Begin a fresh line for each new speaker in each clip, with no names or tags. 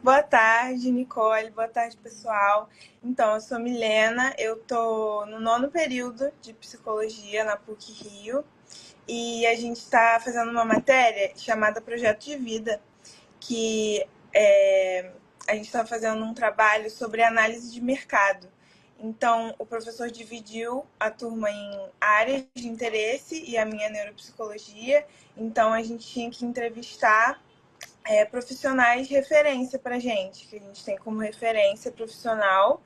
Boa tarde, Nicole. Boa tarde, pessoal. Então, eu sou Milena, eu tô no nono período de psicologia na PUC-Rio e a gente está fazendo uma matéria chamada Projeto de Vida, que a gente está fazendo um trabalho sobre análise de mercado. Então, o professor dividiu a turma em áreas de interesse e a minha neuropsicologia. Então, a gente tinha que entrevistar profissionais de referência para gente, que a gente tem como referência profissional,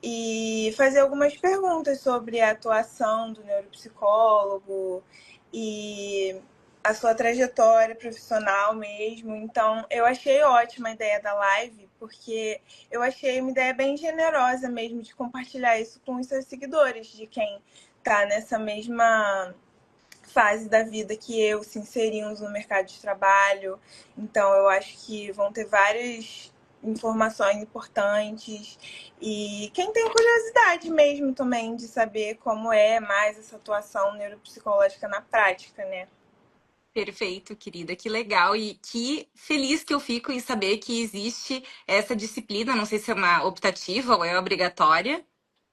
e fazer algumas perguntas sobre a atuação do neuropsicólogo e a sua trajetória profissional mesmo. Então, eu achei ótima a ideia da live, porque eu achei uma ideia bem generosa mesmo de compartilhar isso com os seus seguidores, de quem está nessa mesma fase da vida que eu, se inserimos no mercado de trabalho. Então, eu acho que vão ter várias informações importantes. E quem tem curiosidade mesmo também de saber como é mais essa atuação neuropsicológica na prática, né?
Perfeito, querida, que legal e que feliz que eu fico em saber que existe essa disciplina. Não sei se é uma optativa ou é obrigatória.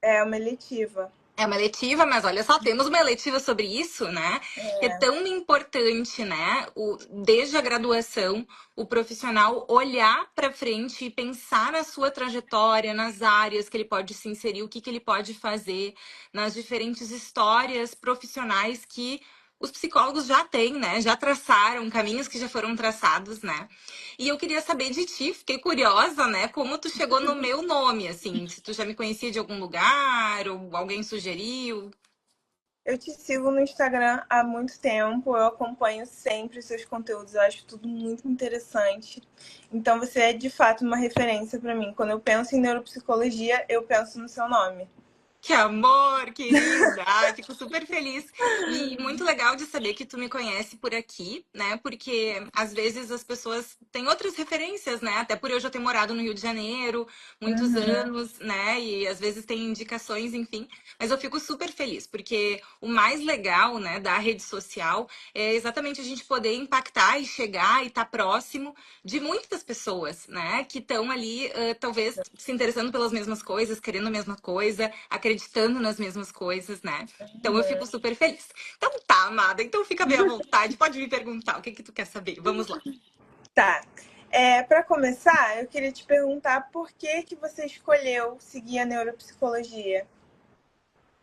É uma eletiva.
É uma eletiva, mas olha só, temos uma eletiva sobre isso, né? Que é tão importante, né? Desde a graduação, o profissional olhar para frente e pensar na sua trajetória, nas áreas que ele pode se inserir, o que que ele pode fazer, nas diferentes histórias profissionais que os psicólogos já têm, né? Já traçaram, caminhos que já foram traçados, né? E eu queria saber de ti, fiquei curiosa, né? Como tu chegou no meu nome, assim, se tu já me conhecia de algum lugar ou alguém sugeriu.
Eu te sigo no Instagram há muito tempo, eu acompanho sempre os seus conteúdos, eu acho tudo muito interessante. Então você é de fato uma referência para mim. Quando eu penso em neuropsicologia, eu penso no seu nome.
Que amor, querida! Ai, fico super feliz. E muito legal de saber que tu me conhece por aqui, né? Porque às vezes as pessoas têm outras referências, né? Até por eu já ter morado no Rio de Janeiro muitos
Uhum.
anos, né? E às vezes tem indicações, enfim. Mas eu fico super feliz, porque o mais legal, né, da rede social é exatamente a gente poder impactar e chegar e estar próximo de muitas pessoas, né? Que estão ali, talvez, se interessando pelas mesmas coisas, querendo a mesma coisa, acreditando nas mesmas coisas, né? Então eu fico super feliz. Então tá, amada. Então fica bem à vontade. Pode me perguntar o que que tu quer saber. Vamos lá.
Tá. Para começar, eu queria te perguntar por que que você escolheu seguir a neuropsicologia?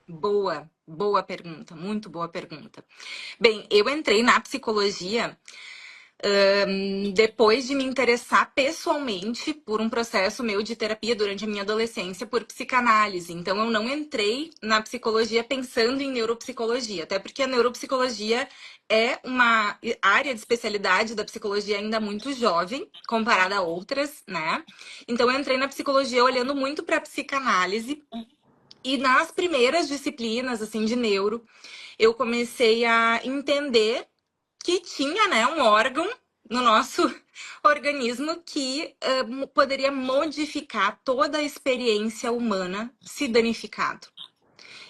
Boa pergunta, muito boa pergunta. Bem, eu entrei na psicologia depois de me interessar pessoalmente por um processo meu de terapia durante a minha adolescência por psicanálise. Então, eu não entrei na psicologia pensando em neuropsicologia, até porque a neuropsicologia é uma área de especialidade da psicologia ainda muito jovem, comparada a outras, né? Então, eu entrei na psicologia olhando muito para a psicanálise. E nas primeiras disciplinas, assim, de neuro, eu comecei a entender que tinha, né, um órgão no nosso organismo que poderia modificar toda a experiência humana se danificado.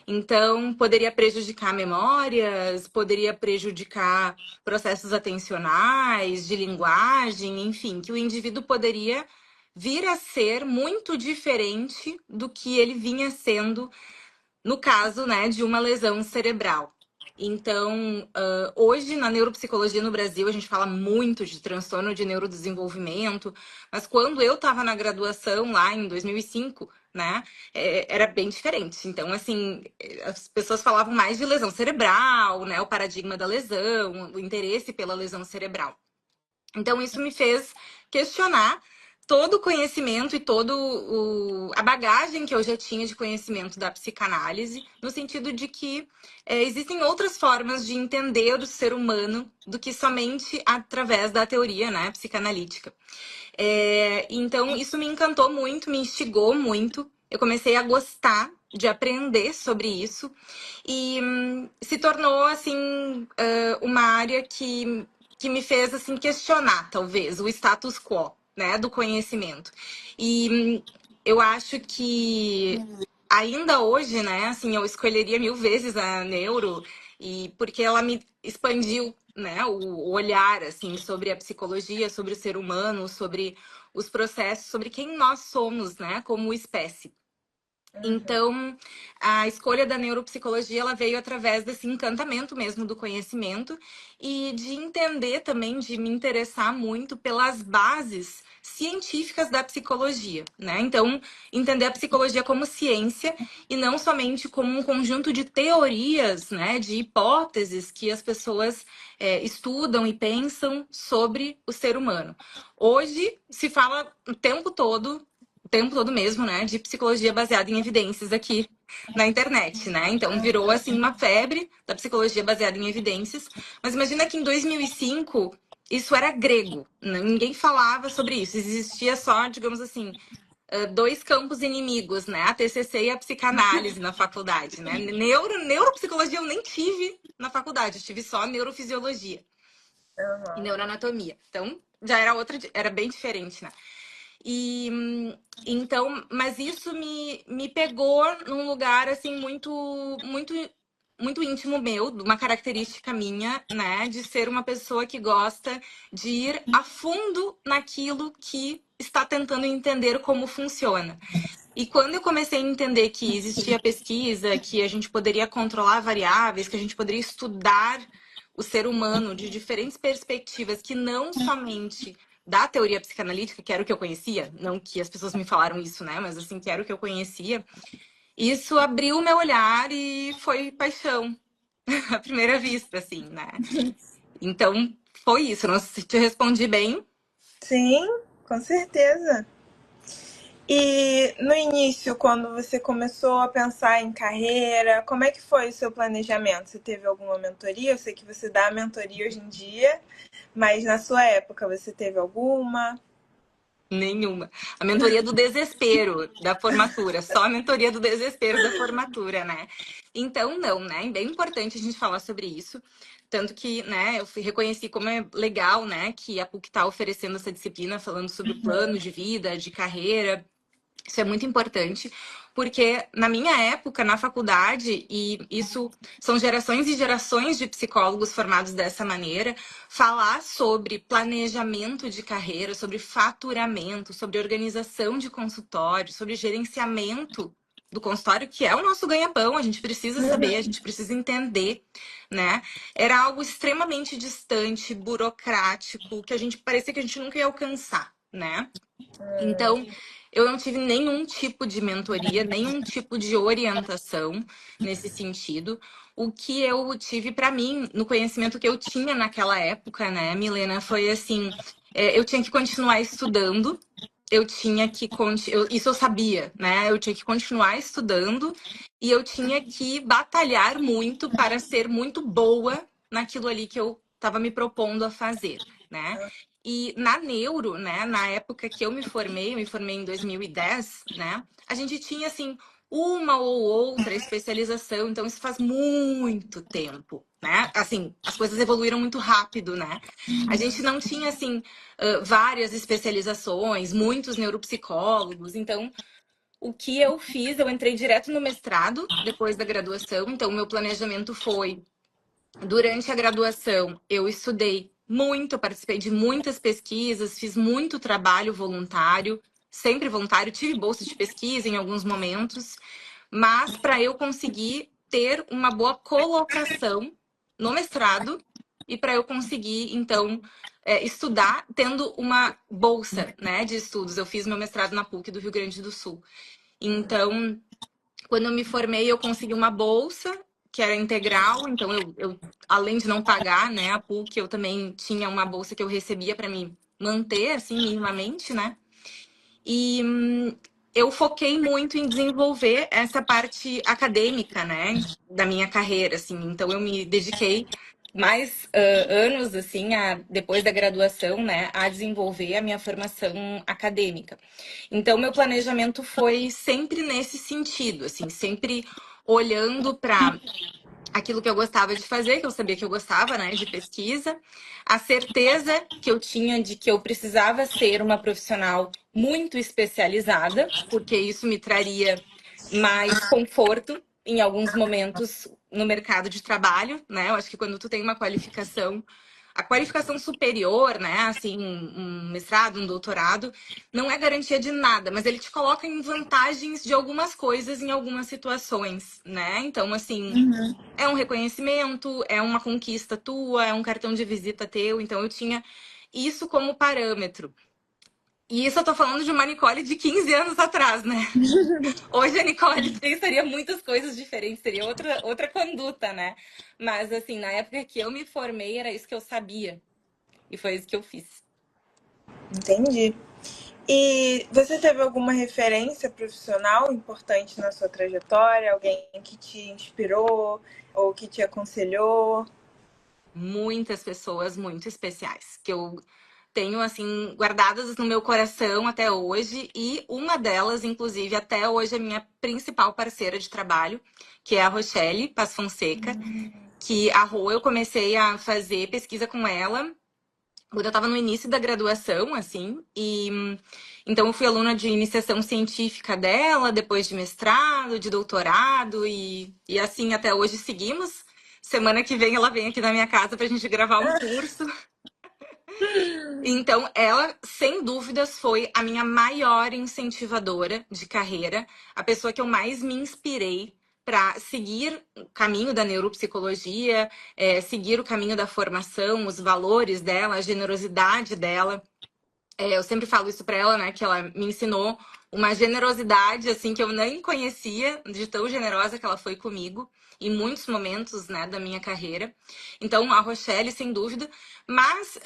Então, poderia prejudicar memórias, poderia prejudicar processos atencionais, de linguagem, enfim, que o indivíduo poderia vir a ser muito diferente do que ele vinha sendo no caso, né, de uma lesão cerebral. Então, hoje na neuropsicologia no Brasil, a gente fala muito de transtorno de neurodesenvolvimento, mas quando eu estava na graduação, lá em 2005, né, era bem diferente. Então, assim, as pessoas falavam mais de lesão cerebral, né, o paradigma da lesão, o interesse pela lesão cerebral. Então, isso me fez questionar todo o conhecimento e a bagagem que eu já tinha de conhecimento da psicanálise, no sentido de que existem outras formas de entender o ser humano do que somente através da teoria, né, psicanalítica. Então, isso me encantou muito, me instigou muito. Eu comecei a gostar de aprender sobre isso e se tornou, assim, uma área que me fez assim questionar, talvez, o status quo, né, do conhecimento. E eu acho que ainda hoje, né, assim, eu escolheria mil vezes a neuro. E porque ela me expandiu, né, o olhar assim sobre a psicologia, sobre o ser humano, sobre os processos, sobre quem nós somos, né, como espécie.
Uhum.
Então, a escolha da neuropsicologia, ela veio através desse encantamento mesmo do conhecimento e de entender também, de me interessar muito pelas bases científicas da psicologia, né? Então, entender a psicologia como ciência e não somente como um conjunto de teorias, né, de hipóteses que as pessoas estudam e pensam sobre o ser humano. Hoje se fala o tempo todo mesmo, né, de psicologia baseada em evidências aqui na internet, né? Então virou assim uma febre da psicologia baseada em evidências. Mas imagina que em 2005 isso era grego, ninguém falava sobre isso. Existia só, digamos assim, dois campos inimigos, né? A TCC e a psicanálise na faculdade, né? Neuropsicologia eu nem tive na faculdade, eu tive só neurofisiologia e
Uhum.
neuroanatomia. Então já era outra, era bem diferente, né? E então, mas isso me pegou num lugar assim muito íntimo meu, de uma característica minha, né, de ser uma pessoa que gosta de ir a fundo naquilo que está tentando entender como funciona. E quando eu comecei a entender que existia pesquisa, que a gente poderia controlar variáveis, que a gente poderia estudar o ser humano de diferentes perspectivas, que não somente da teoria psicanalítica, que era o que eu conhecia, não que as pessoas me falaram isso, né? Mas assim, que era o que eu conhecia. Isso abriu o meu olhar e foi paixão à primeira vista, assim, né? Então, foi isso. Não sei se te respondi bem.
Sim, com certeza. E no início, quando você começou a pensar em carreira, como é que foi o seu planejamento? Você teve alguma mentoria? Eu sei que você dá mentoria hoje em dia, mas na sua época você teve alguma?
Nenhuma. A mentoria do desespero da formatura, só a mentoria do desespero da formatura, né? Então, não, né? É bem importante a gente falar sobre isso. Tanto que, né, reconheci como é legal, né, que a PUC está oferecendo essa disciplina falando sobre o plano de vida, de carreira. Isso é muito importante, porque na minha época, na faculdade, e isso são gerações e gerações de psicólogos formados dessa maneira, falar sobre planejamento de carreira, sobre faturamento, sobre organização de consultório, sobre gerenciamento do consultório, que é o nosso ganha-pão, a gente precisa saber, a gente precisa entender, né? Era algo extremamente distante, burocrático, que a gente parecia que a gente nunca ia alcançar, né? Então, eu não tive nenhum tipo de mentoria, nenhum tipo de orientação nesse sentido. O que eu tive para mim, no conhecimento que eu tinha naquela época, né, Milena, foi assim: eu tinha que continuar estudando, eu tinha que. Isso eu sabia, né? Eu tinha que continuar estudando e eu tinha que batalhar muito para ser muito boa naquilo ali que eu estava me propondo a fazer, né? E na neuro, né, na época que eu me formei em 2010, né, a gente tinha, assim, uma ou outra especialização, então isso faz muito tempo, né? Assim, as coisas evoluíram muito rápido, né? A gente não tinha, assim, várias especializações, muitos neuropsicólogos, então o que eu fiz, eu entrei direto no mestrado, depois da graduação, então o meu planejamento foi durante a graduação, eu estudei muito, participei de muitas pesquisas, fiz muito trabalho voluntário, sempre voluntário, tive bolsa de pesquisa em alguns momentos, mas para eu conseguir ter uma boa colocação no mestrado e para eu conseguir, então, estudar tendo uma bolsa, né, de estudos. Eu fiz meu mestrado na PUC do Rio Grande do Sul. Então, quando eu me formei, eu consegui uma bolsa que era integral, então além de não pagar, né, a PUC, eu também tinha uma bolsa que eu recebia para me manter, assim, minimamente, né? E eu foquei muito em desenvolver essa parte acadêmica, né, da minha carreira, assim. Então, eu me dediquei mais anos, assim, depois da graduação, né, a desenvolver a minha formação acadêmica. Então, meu planejamento foi sempre nesse sentido, assim, sempre olhando para aquilo que eu gostava de fazer, que eu sabia que eu gostava, né, de pesquisa, a certeza que eu tinha de que eu precisava ser uma profissional muito especializada, porque isso me traria mais conforto em alguns momentos, no mercado de trabalho, né? Eu acho que quando tu tem uma qualificação, a qualificação superior, né? Assim, um mestrado, um doutorado, não é garantia de nada, mas ele te coloca em vantagens de algumas coisas em algumas situações, né? Então, assim,
Uhum.
é um reconhecimento, é uma conquista tua, é um cartão de visita teu. Então, eu tinha isso como parâmetro. E isso eu tô falando de uma Nicole de 15 anos atrás, né? Hoje a Nicole seria muitas coisas diferentes, seria outra conduta, né? Mas, assim, na época que eu me formei, era isso que eu sabia. E foi isso que eu fiz.
Entendi. E você teve alguma referência profissional importante na sua trajetória? Alguém que te inspirou ou que te aconselhou?
Muitas pessoas muito especiais, que eu tenho, assim, guardadas no meu coração até hoje. E uma delas, inclusive, até hoje é minha principal parceira de trabalho, que é a Rochelle Paz Fonseca. Que a Rô, eu comecei a fazer pesquisa com ela quando eu estava no início da graduação, assim, e então eu fui aluna de iniciação científica dela, depois de mestrado, de doutorado, e assim até hoje seguimos. Semana que vem ela vem aqui na minha casa pra gente gravar um curso. Então, ela, sem dúvidas, foi a minha maior incentivadora de carreira, a pessoa que eu mais me inspirei para seguir o caminho da neuropsicologia, seguir o caminho da formação, os valores dela, a generosidade dela. Eu sempre falo isso para ela, né, que ela me ensinou uma generosidade assim que eu nem conhecia, de tão generosa que ela foi comigo em muitos momentos, né, da minha carreira. Então, a Rochelle, sem dúvida, mas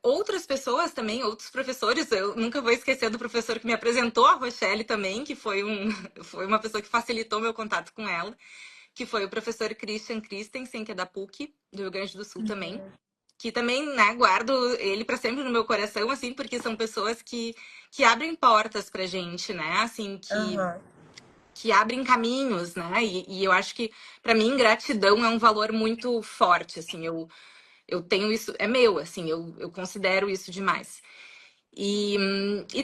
outras pessoas também, outros professores, eu nunca vou esquecer do professor que me apresentou a Rochelle também, que foi foi uma pessoa que facilitou meu contato com ela, que foi o professor Christian Christensen, que é da PUC, do Rio Grande do Sul também, que também, né, guardo ele para sempre no meu coração, assim, porque são pessoas que abrem portas pra gente, né, assim,
Aham.
que abrem caminhos, né, e eu acho que, para mim, gratidão é um valor muito forte, assim, eu tenho isso, é meu, assim, eu considero isso demais. E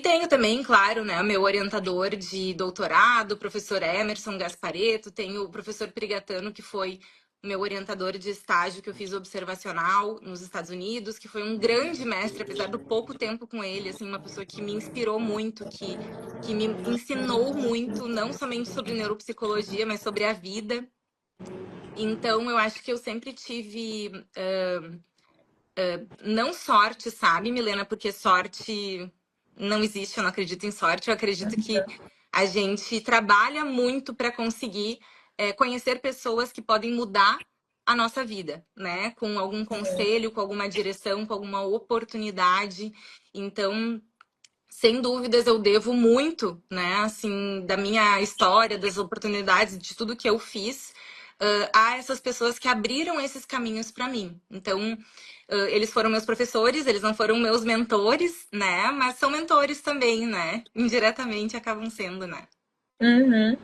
tenho também, claro, né, meu orientador de doutorado, o professor Emerson Gaspareto, tenho o professor Prigatano, que foi meu orientador de estágio que eu fiz observacional nos Estados Unidos, que foi um grande mestre, apesar do pouco tempo com ele, assim, uma pessoa que me inspirou muito, que me ensinou muito, não somente sobre neuropsicologia, mas sobre a vida. Então, eu acho que eu sempre tive não sorte, sabe, Milena? Porque sorte não existe, eu não acredito em sorte. Eu acredito que a gente trabalha muito para conseguir conhecer pessoas que podem mudar a nossa vida, né? Com algum conselho, com alguma direção, com alguma oportunidade. Então, sem dúvidas, eu devo muito, né? Assim, da minha história, das oportunidades, de tudo que eu fiz, a essas pessoas que abriram esses caminhos para mim. Então, eles foram meus professores, eles não foram meus mentores, né? Mas são mentores também, né? Indiretamente acabam sendo, né?
Uhum.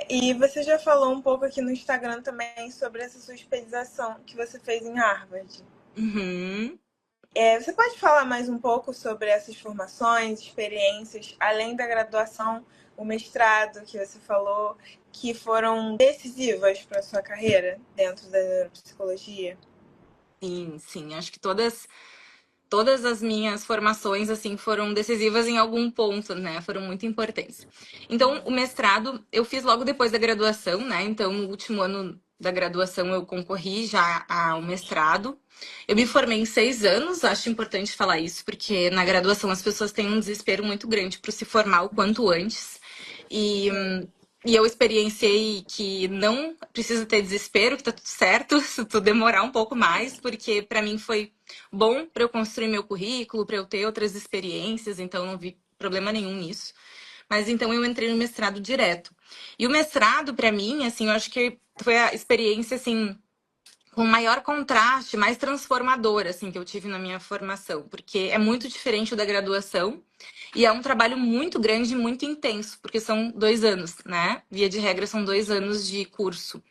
E você já falou um pouco aqui no Instagram também sobre essa sua especialização que você fez em Harvard.
Uhum.
Você pode falar mais um pouco sobre essas formações, experiências, além da graduação, o mestrado que você falou, que foram decisivas para a sua carreira dentro da neuropsicologia?
Sim, sim. Acho que todas as minhas formações assim foram decisivas em algum ponto, né? Foram muito importantes. Então, o mestrado eu fiz logo depois da graduação, né? Então, no último ano da graduação eu concorri já ao mestrado. Eu me formei em 6 anos, acho importante falar isso, porque na graduação as pessoas têm um desespero muito grande para se formar o quanto antes. E, e eu experienciei que não precisa ter desespero, que tá tudo certo, se tu demorar um pouco mais, porque para mim foi bom para eu construir meu currículo, para eu ter outras experiências, então não vi problema nenhum nisso. Mas então eu entrei no mestrado direto. E o mestrado para mim, assim, eu acho que foi a experiência assim com maior contraste, mais transformadora assim que eu tive na minha formação, porque é muito diferente da graduação e é um trabalho muito grande, e muito intenso, porque são 2 anos, né? Via de regra são 2 anos de curso.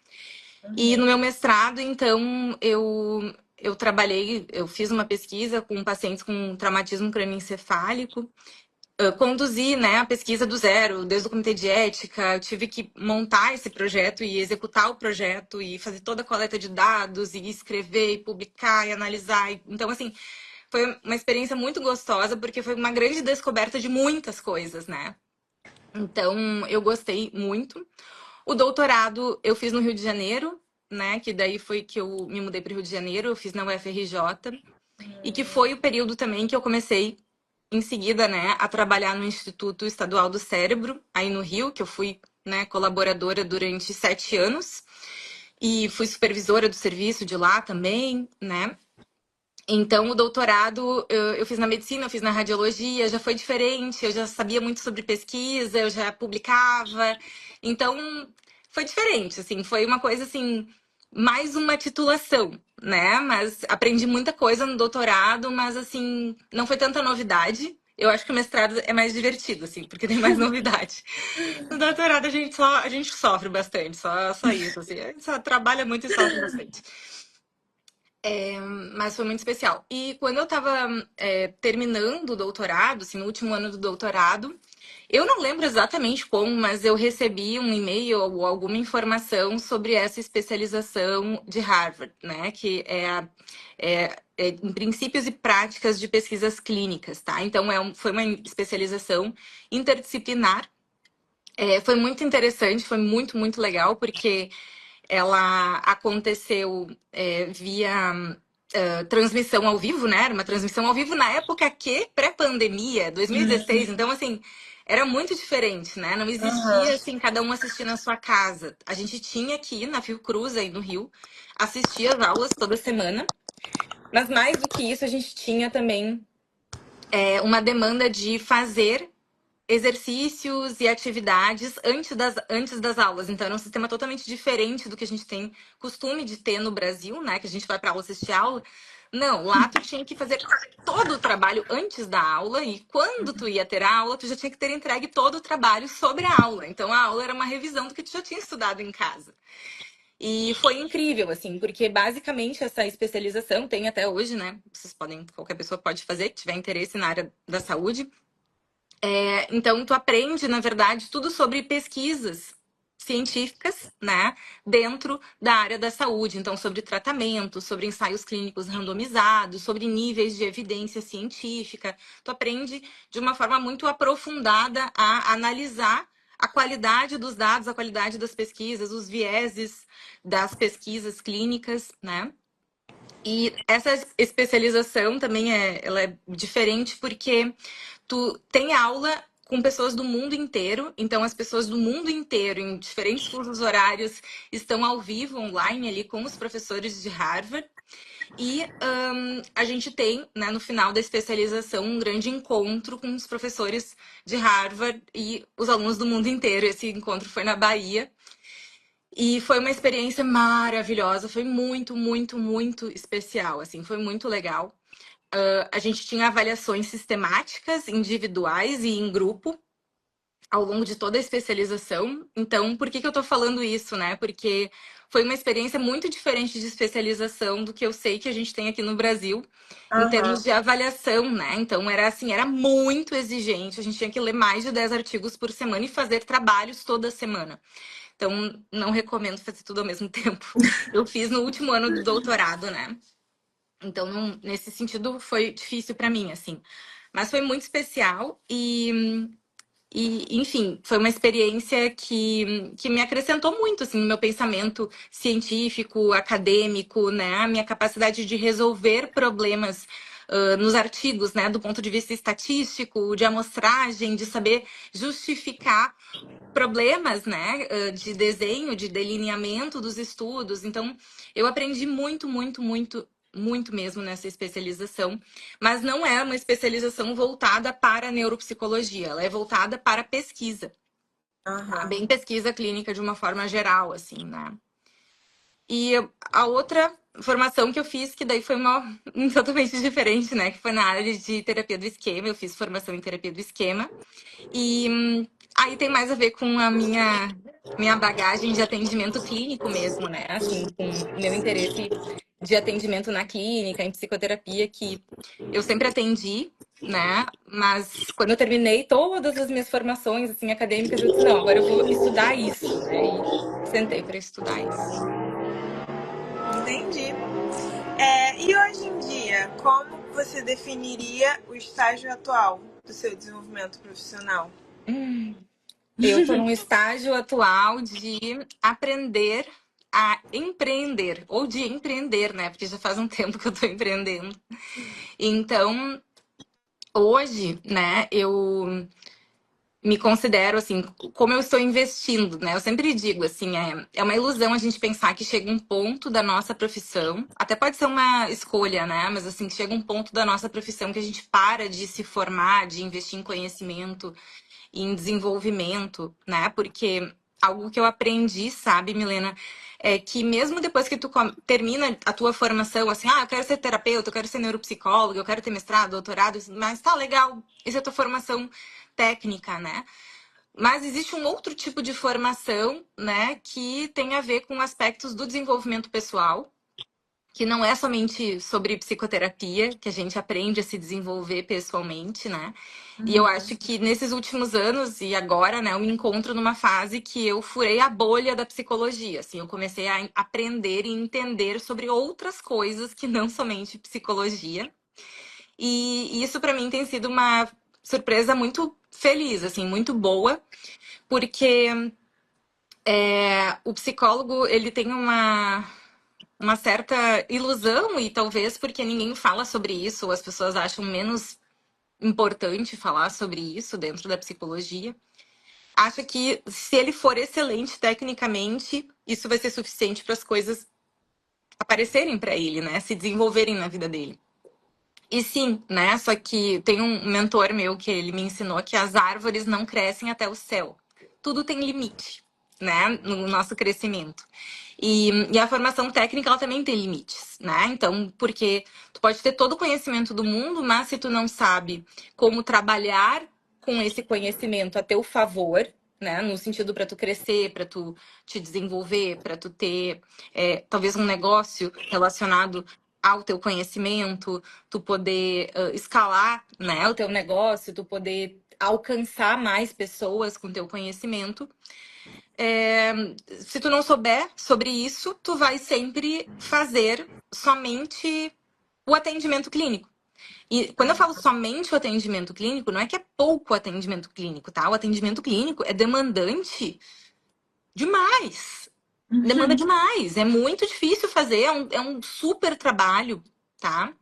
E no meu mestrado, então, eu fiz uma pesquisa com pacientes com traumatismo crânioencefálico conduzir, né, a pesquisa do zero, desde o comitê de ética. Eu tive que montar esse projeto e executar o projeto e fazer toda a coleta de dados e escrever e publicar e analisar. Então, assim, foi uma experiência muito gostosa porque foi uma grande descoberta de muitas coisas, né? Então, eu gostei muito. O doutorado eu fiz no Rio de Janeiro, né? Que daí foi que eu me mudei para o Rio de Janeiro, eu fiz na UFRJ. E que foi o período também que eu comecei em seguida, né, a trabalhar no Instituto Estadual do Cérebro, aí no Rio, que eu fui, né, colaboradora durante 7 anos e fui supervisora do serviço de lá também, né? Então, o doutorado eu fiz na medicina, eu fiz na radiologia, já foi diferente, eu já sabia muito sobre pesquisa, eu já publicava. Então, foi diferente, assim, foi uma coisa assim, mais uma titulação, né? Mas aprendi muita coisa no doutorado, mas assim, não foi tanta novidade. Eu acho que o mestrado é mais divertido, assim, porque tem mais novidade. No doutorado a gente sofre bastante, só isso, assim, a gente só trabalha muito e sofre bastante. Mas foi muito especial. E quando eu estava terminando o doutorado, assim, no último ano do doutorado, eu não lembro exatamente como, mas eu recebi um e-mail ou alguma informação sobre essa especialização de Harvard, né? Que é em princípios e práticas de pesquisas clínicas, tá? Então, foi uma especialização interdisciplinar. Foi muito interessante, foi muito, muito legal, porque ela aconteceu via transmissão ao vivo, né? Era uma transmissão ao vivo na época que, pré-pandemia, 2016. Então, assim, era muito diferente, né? Não
Aham.
existia, assim, cada um assistir na sua casa. A gente tinha que ir na Fiocruz, aí no Rio, assistir as aulas toda semana. Mas mais do que isso, a gente tinha também uma demanda de fazer exercícios e atividades antes das aulas. Então, era um sistema totalmente diferente do que a gente tem costume de ter no Brasil, né? Que a gente vai para aula assistir aula. Não, lá tu tinha que fazer todo o trabalho antes da aula e quando tu ia ter a aula, tu já tinha que ter entregue todo o trabalho sobre a aula. Então, a aula era uma revisão do que tu já tinha estudado em casa. E foi incrível, assim, porque basicamente essa especialização tem até hoje, né? Qualquer pessoa pode fazer, que tiver interesse na área da saúde. Então, tu aprende, na verdade, tudo sobre pesquisas científicas, né, dentro da área da saúde. Então, sobre tratamento, sobre ensaios clínicos randomizados, sobre níveis de evidência científica. Tu aprende de uma forma muito aprofundada a analisar a qualidade dos dados, a qualidade das pesquisas, os vieses das pesquisas clínicas, né? E essa especialização também ela é diferente porque tu tem aula com pessoas do mundo inteiro, então as pessoas do mundo inteiro, em diferentes fusos horários, estão ao vivo, online, ali com os professores de Harvard. E a gente tem, né, no final da especialização, um grande encontro com os professores de Harvard e os alunos do mundo inteiro. Esse encontro foi na Bahia. E foi uma experiência maravilhosa, foi muito, muito, muito especial, assim, foi muito legal. A gente tinha avaliações sistemáticas, individuais e em grupo, ao longo de toda a especialização. Então, por que que eu tô falando isso, né? Porque foi uma experiência muito diferente de especialização do que eu sei que a gente tem aqui no Brasil, em
Aham.
termos de avaliação, né? Então, era assim, era muito exigente. A gente tinha que ler mais de 10 artigos por semana e fazer trabalhos toda semana. Então, não recomendo fazer tudo ao mesmo tempo. Eu fiz no último ano do doutorado, né? Então, nesse sentido, foi difícil para mim, assim. Mas foi muito especial enfim, foi uma experiência que me acrescentou muito, assim, no meu pensamento científico, acadêmico, né? A minha capacidade de resolver problemas nos artigos, né? Do ponto de vista estatístico, de amostragem, de saber justificar problemas, né, de desenho, de delineamento dos estudos. Então, eu aprendi muito, muito, muito, muito mesmo nessa especialização, mas não é uma especialização voltada para a neuropsicologia, ela é voltada para a pesquisa, tá?
Aham.
Bem pesquisa clínica de uma forma geral, assim, né? E a outra formação que eu fiz, que daí foi uma totalmente diferente, né, que foi na área de terapia do esquema, eu fiz formação em terapia do esquema. E aí tem mais a ver com a minha bagagem de atendimento clínico mesmo, né? Assim, com o meu interesse de atendimento na clínica, em psicoterapia, que eu sempre atendi. né? Mas quando eu terminei todas as minhas formações, assim, acadêmicas, eu disse, não, agora eu vou estudar isso, né? E sentei para estudar isso.
Entendi. E hoje em dia, como você definiria o estágio atual do seu desenvolvimento profissional?
Eu estou num estágio atual de aprender a empreender, ou de empreender, né? Porque já faz um tempo que eu estou empreendendo. Então, hoje, né, eu me considero assim, como eu estou investindo, né? Eu sempre digo assim, é uma ilusão a gente pensar que chega um ponto da nossa profissão, até pode ser uma escolha, né? Mas assim, que chega um ponto da nossa profissão que a gente para de se formar, de investir em conhecimento, em desenvolvimento, né? Porque algo que eu aprendi, sabe, Milena, é que mesmo depois que tu termina a tua formação, assim, eu quero ser terapeuta, eu quero ser neuropsicóloga, eu quero ter mestrado, doutorado, mas tá legal, isso é a tua formação técnica, né? Mas existe um outro tipo de formação, né, que tem a ver com aspectos do desenvolvimento pessoal, que não é somente sobre psicoterapia, que a gente aprende a se desenvolver pessoalmente, né? E eu acho que nesses últimos anos e agora, né, eu me encontro numa fase que eu furei a bolha da psicologia, assim, eu comecei a aprender e entender sobre outras coisas que não somente psicologia. E isso para mim tem sido uma surpresa muito feliz, assim, muito boa, porque o psicólogo, ele tem uma certa ilusão, e talvez porque ninguém fala sobre isso, ou as pessoas acham menos importante falar sobre isso dentro da psicologia. Acha que se ele for excelente tecnicamente, isso vai ser suficiente para as coisas aparecerem para ele, né? Se desenvolverem na vida dele. E sim, né? Só que tem um mentor meu que ele me ensinou que as árvores não crescem até o céu. Tudo tem limite, né? No nosso crescimento. E a formação técnica, ela também tem limites, né? Então, porque tu pode ter todo o conhecimento do mundo, mas se tu não sabe como trabalhar com esse conhecimento a teu favor, né? No sentido para tu crescer, para tu te desenvolver, para tu ter talvez um negócio relacionado ao teu conhecimento, tu poder escalar, né, o teu negócio, tu poder alcançar mais pessoas com teu conhecimento. Se tu não souber sobre isso, tu vai sempre fazer somente o atendimento clínico. E quando eu falo somente o atendimento clínico, não é que é pouco atendimento clínico, tá? O atendimento clínico é demandante demais. Demanda demais. É muito difícil fazer, é um super trabalho, tá?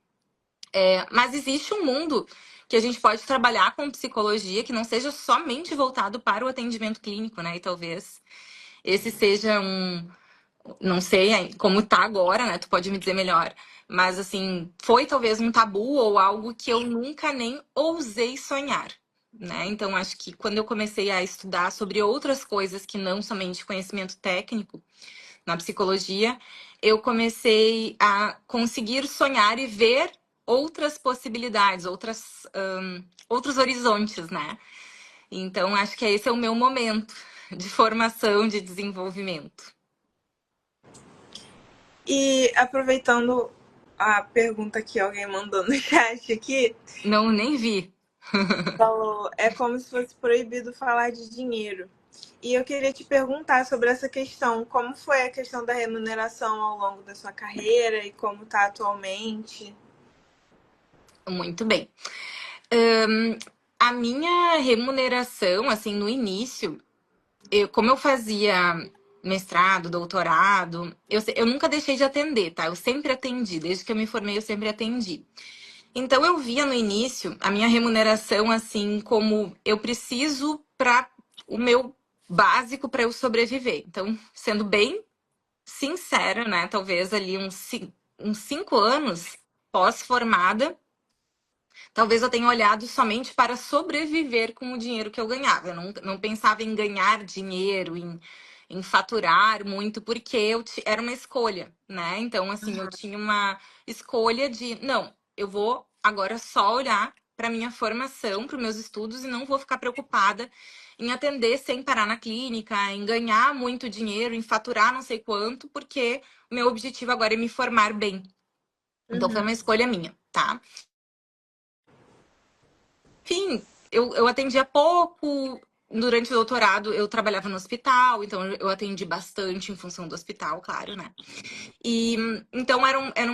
Mas existe um mundo que a gente pode trabalhar com psicologia que não seja somente voltado para o atendimento clínico, né? E talvez esse seja não sei como tá agora, né? Tu pode me dizer melhor. Mas assim, foi talvez um tabu ou algo que eu nunca nem ousei sonhar, né? Então acho que quando eu comecei a estudar sobre outras coisas que não somente conhecimento técnico na psicologia, eu comecei a conseguir sonhar e ver outras possibilidades, outros horizontes, né? Então, acho que esse é o meu momento de formação, de desenvolvimento.
E aproveitando a pergunta que alguém mandou no chat aqui,
Não, nem vi.
falou, é como se fosse proibido falar de dinheiro. E eu queria te perguntar sobre essa questão, como foi a questão da remuneração ao longo da sua carreira e como está atualmente?
Muito bem. A minha remuneração, assim, no início, como eu fazia mestrado, doutorado, eu nunca deixei de atender, tá? Eu sempre atendi, desde que eu me formei, eu sempre atendi. Então eu via no início a minha remuneração assim como eu preciso para o meu básico para eu sobreviver. Então, sendo bem sincera, né? Talvez ali uns 5 anos pós-formada, talvez eu tenha olhado somente para sobreviver com o dinheiro que eu ganhava. Eu não pensava em ganhar dinheiro, em faturar muito, porque era uma escolha, né? Então, assim, eu tinha uma escolha de, não, eu vou agora só olhar para minha formação, para os meus estudos e não vou ficar preocupada em atender sem parar na clínica, em ganhar muito dinheiro, em faturar não sei quanto, porque o meu objetivo agora é me formar bem. Então, foi uma escolha minha, tá? Enfim, eu atendia pouco. Durante o doutorado, eu trabalhava no hospital, então eu atendi bastante em função do hospital, claro, né? E então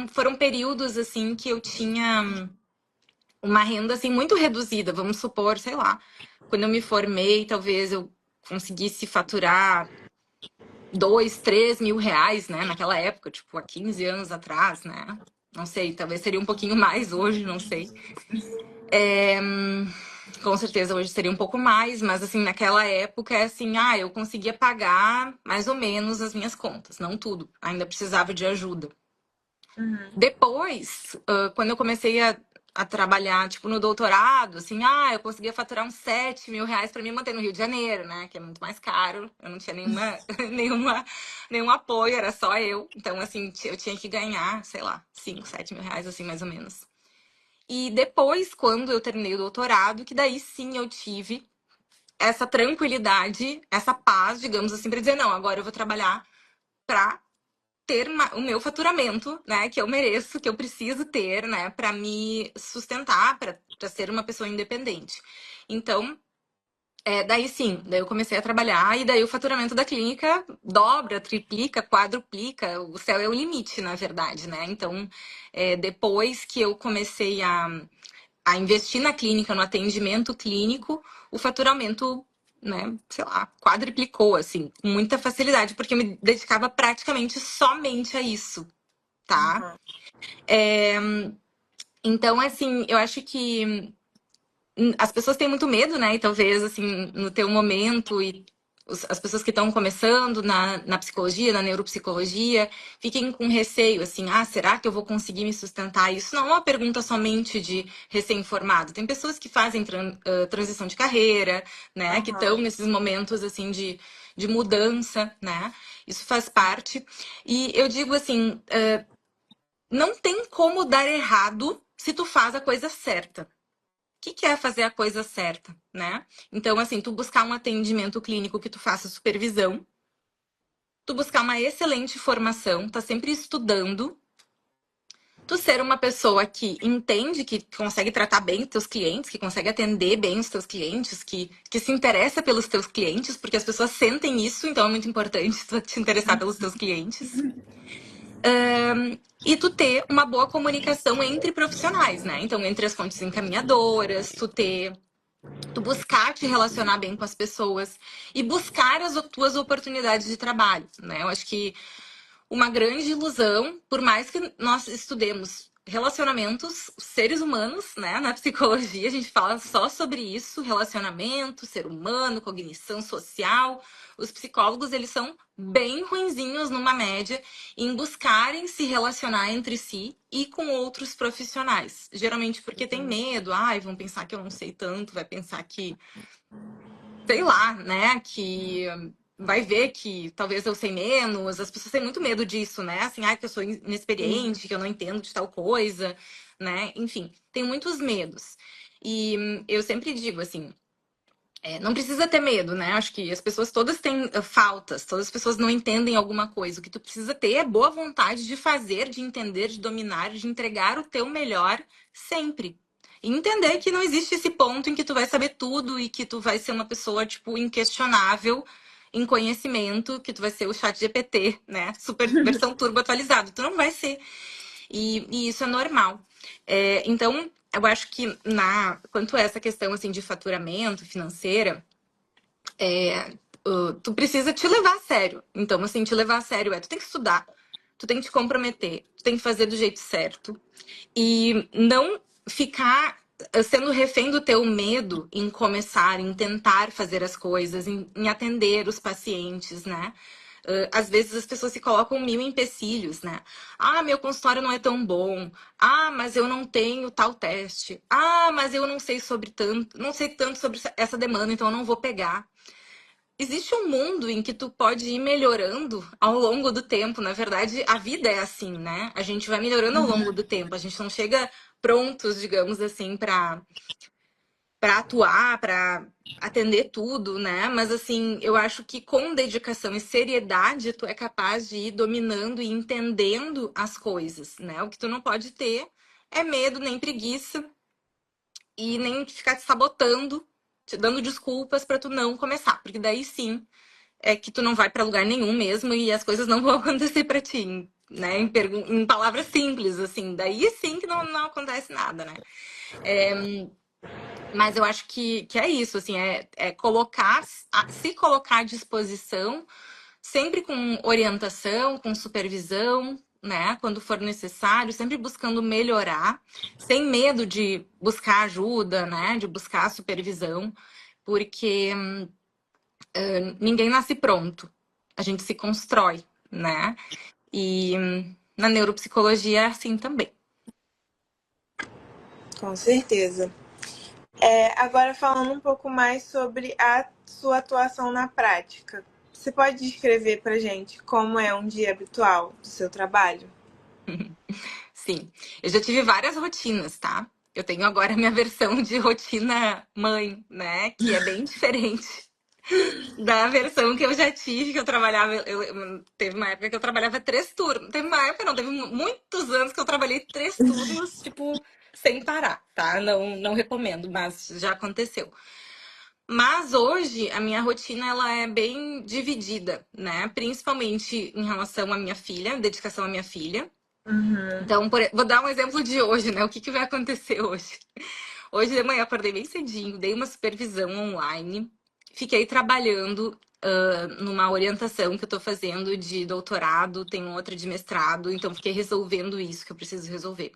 foram períodos assim que eu tinha uma renda assim muito reduzida, vamos supor, sei lá. Quando eu me formei, talvez eu conseguisse faturar 2, 3 mil reais, né? Naquela época, tipo, há 15 anos atrás, né? Não sei, talvez seria um pouquinho mais hoje, não sei. Com certeza hoje seria um pouco mais, mas assim, naquela época é assim, eu conseguia pagar mais ou menos as minhas contas, não tudo. Ainda precisava de ajuda.
Uhum.
Depois, quando eu comecei a trabalhar, tipo, no doutorado, assim, eu conseguia faturar uns 7 mil reais pra me manter no Rio de Janeiro, né? Que é muito mais caro. Eu não tinha nenhum apoio, era só eu. Então, assim, eu tinha que ganhar, sei lá, 5, 7 mil reais, assim, mais ou menos. E depois, quando eu terminei o doutorado, que daí sim eu tive essa tranquilidade, essa paz, digamos assim, pra dizer, não, agora eu vou trabalhar pra ter o meu faturamento, né, que eu mereço, que eu preciso ter, né, para me sustentar, para ser uma pessoa independente. Então, daí sim, daí eu comecei a trabalhar e daí o faturamento da clínica dobra, triplica, quadruplica, o céu é o limite, na verdade, né? Então, depois que eu comecei a investir na clínica, no atendimento clínico, o faturamento, né, sei lá, quadriplicou, assim, com muita facilidade, porque eu me dedicava praticamente somente a isso, tá?
Uhum.
Então, assim, eu acho que as pessoas têm muito medo, né? E talvez, assim, no teu momento e as pessoas que estão começando na psicologia, na neuropsicologia, fiquem com receio, assim, será que eu vou conseguir me sustentar? Isso não é uma pergunta somente de recém-formado. Tem pessoas que fazem transição de carreira, né? Que estão
Uhum.
nesses momentos, assim, de mudança, né? Isso faz parte. E eu digo assim, não tem como dar errado se tu faz a coisa certa. Que é fazer a coisa certa, né? Então, assim, tu buscar um atendimento clínico que tu faça supervisão, tu buscar uma excelente formação, tá sempre estudando, tu ser uma pessoa que entende, que consegue tratar bem os teus clientes, que consegue atender bem os teus clientes, que se interessa pelos teus clientes, porque as pessoas sentem isso, então é muito importante tu te interessar pelos teus clientes. E tu ter uma boa comunicação entre profissionais, né? Então, entre as fontes encaminhadoras, tu buscar te relacionar bem com as pessoas e buscar as tuas oportunidades de trabalho, né? Eu acho que uma grande ilusão, por mais que nós estudemos relacionamentos, seres humanos, né? Na psicologia a gente fala só sobre isso, relacionamento, ser humano, cognição social. Os psicólogos, eles são bem ruinzinhos numa média em buscarem se relacionar entre si e com outros profissionais. Geralmente porque tem medo, vão pensar que eu não sei tanto, vai pensar que sei lá, né, que vai ver que talvez eu sei menos, as pessoas têm muito medo disso, né? Assim, que eu sou inexperiente, que eu não entendo de tal coisa, né? Enfim, tem muitos medos. E eu sempre digo assim, não precisa ter medo, né? Acho que as pessoas todas têm faltas, todas as pessoas não entendem alguma coisa. O que tu precisa ter é boa vontade de fazer, de entender, de dominar, de entregar o teu melhor sempre. E entender que não existe esse ponto em que tu vai saber tudo e que tu vai ser uma pessoa, tipo, inquestionável em conhecimento, que tu vai ser o chat GPT, né? Super versão turbo atualizado. Tu não vai ser. E isso é normal. Então, eu acho que quanto a essa questão assim de faturamento financeira, tu precisa te levar a sério. Então, assim, te levar a sério tu tem que estudar, tu tem que te comprometer, tu tem que fazer do jeito certo e não ficar sendo refém do teu medo em começar, em tentar fazer as coisas, em atender os pacientes, né? Às vezes as pessoas se colocam mil empecilhos, né? Meu consultório não é tão bom. Mas eu não tenho tal teste. Mas eu não sei sobre tanto, não sei tanto sobre essa demanda, então eu não vou pegar. Existe um mundo em que tu pode ir melhorando ao longo do tempo. Na verdade, a vida é assim, né? A gente vai melhorando ao longo do tempo. A gente não chega prontos, digamos assim, para atuar, para atender tudo, né? Mas assim, eu acho que com dedicação e seriedade tu é capaz de ir dominando e entendendo as coisas, né? O que tu não pode ter é medo nem preguiça e nem ficar te sabotando, te dando desculpas pra tu não começar, porque daí sim é que tu não vai pra lugar nenhum mesmo e as coisas não vão acontecer pra ti, né? Em palavras simples, assim, daí sim que não acontece nada, né? Mas eu acho que é isso, assim, é colocar, se colocar à disposição, sempre com orientação, com supervisão, né? Quando for necessário, sempre buscando melhorar, sem medo de buscar ajuda, né? De buscar supervisão, porque ninguém nasce pronto. A gente se constrói, né? E na neuropsicologia é assim também.
Com certeza. Agora falando um pouco mais sobre a sua atuação na prática. Você pode descrever pra gente como é um dia habitual do seu trabalho?
Sim, eu já tive várias rotinas, tá? Eu tenho agora a minha versão de rotina mãe, né? Que é bem diferente da versão que eu já tive, que eu trabalhava. Teve uma época que eu trabalhava 3 turnos. Teve uma época, não, teve muitos anos que eu trabalhei 3 turnos, tipo, sem parar, tá? Não recomendo, mas já aconteceu. Mas hoje a minha rotina ela é bem dividida, né? Principalmente em relação à minha filha, dedicação à minha filha.
Uhum.
Então, vou dar um exemplo de hoje, né? O que vai acontecer hoje? Hoje de manhã eu acordei bem cedinho, dei uma supervisão online, fiquei trabalhando numa orientação que eu tô fazendo de doutorado, tem outra de mestrado, então fiquei resolvendo isso que eu preciso resolver.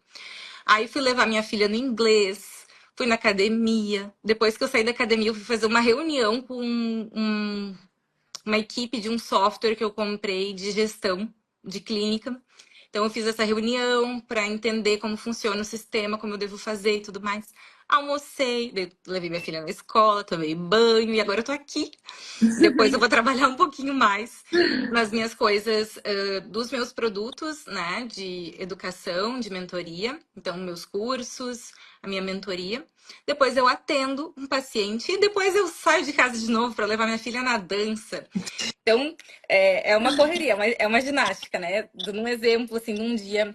Aí fui levar minha filha no inglês, fui na academia. Depois que eu saí da academia, eu fui fazer uma reunião com uma equipe de um software que eu comprei de gestão de clínica. Então eu fiz essa reunião para entender como funciona o sistema, como eu devo fazer e tudo mais. Almocei, levei minha filha na escola, tomei banho e agora eu tô aqui. Depois eu vou trabalhar um pouquinho mais nas minhas coisas, dos meus produtos, né, de educação, de mentoria. Então, meus cursos, a minha mentoria. Depois eu atendo um paciente e depois eu saio de casa de novo para levar minha filha na dança. Então, é uma correria, é uma ginástica, né? Dando um exemplo, assim, num dia.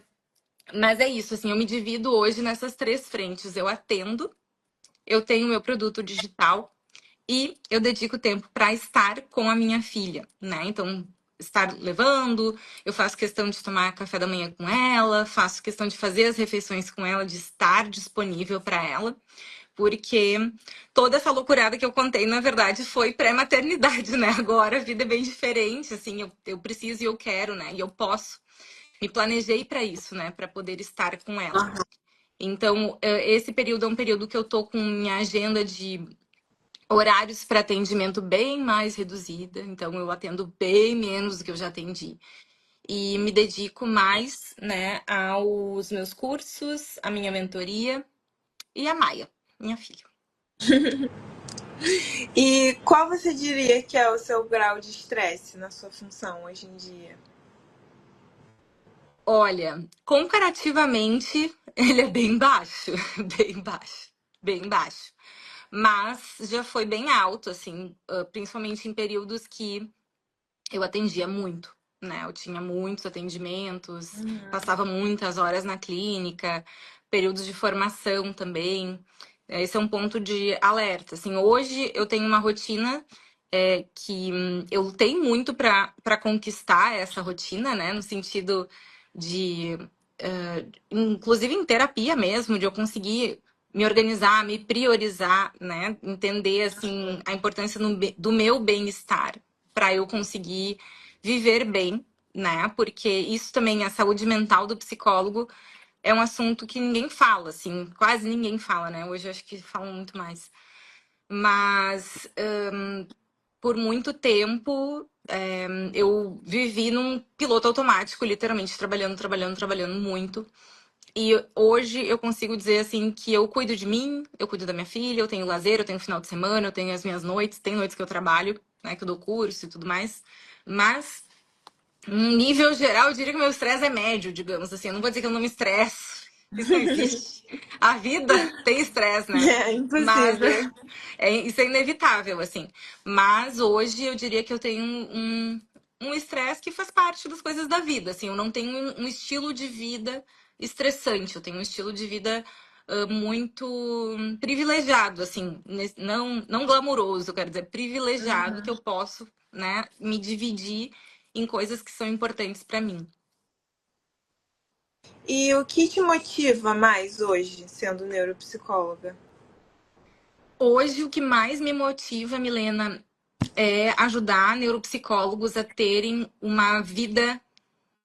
Mas é isso, assim, eu me divido hoje nessas 3 frentes. Eu atendo, eu tenho meu produto digital e eu dedico tempo para estar com a minha filha, né? Então, estar levando, eu faço questão de tomar café da manhã com ela, faço questão de fazer as refeições com ela, de estar disponível para ela. Porque toda essa loucurada que eu contei, na verdade, foi pré-maternidade, né? Agora a vida é bem diferente, assim, eu preciso e eu quero, né? E eu posso. Me planejei para isso, né? Para poder estar com ela. Então, esse período é um período que eu tô com minha agenda de horários para atendimento bem mais reduzida. Então, eu atendo bem menos do que eu já atendi. E me dedico mais, né, aos meus cursos, à minha mentoria e a Maia, minha filha.
E qual você diria que é o seu grau de estresse na sua função hoje em dia?
Olha, comparativamente, ele é bem baixo, bem baixo, bem baixo. Mas já foi bem alto, assim, principalmente em períodos que eu atendia muito, né? Eu tinha muitos atendimentos, passava muitas horas na clínica, períodos de formação também. Esse é um ponto de alerta. Assim, hoje eu tenho uma rotina que eu lutei muito para conquistar essa rotina, né? No sentido de, inclusive em terapia mesmo, de eu conseguir me organizar, me priorizar, né? Entender assim a importância do meu bem-estar para eu conseguir viver bem, né? Porque isso também, a saúde mental do psicólogo é um assunto que ninguém fala, assim, quase ninguém fala, né? Hoje eu acho que falam muito mais. Mas por muito tempo eu vivi num piloto automático, literalmente, trabalhando, trabalhando, trabalhando muito. E hoje eu consigo dizer assim que eu cuido de mim, eu cuido da minha filha, eu tenho lazer, eu tenho final de semana, eu tenho as minhas noites, tem noites que eu trabalho, né, que eu dou curso e tudo mais. Mas, em nível geral, eu diria que meu estresse é médio, digamos assim. Eu não vou dizer que eu não me estresso. Isso não existe. A vida tem estresse, né?
É
Mas
impossível.
isso é inevitável, assim. Mas hoje eu diria que eu tenho um estresse que faz parte das coisas da vida, assim. Eu não tenho um estilo de vida estressante. Eu tenho um estilo de vida muito privilegiado, assim, não glamuroso, quero dizer, privilegiado que
Uhum.
eu posso, né, me dividir em coisas que são importantes para mim.
E o que te motiva mais hoje, sendo neuropsicóloga?
Hoje, o que mais me motiva, Milena, é ajudar neuropsicólogos a terem uma vida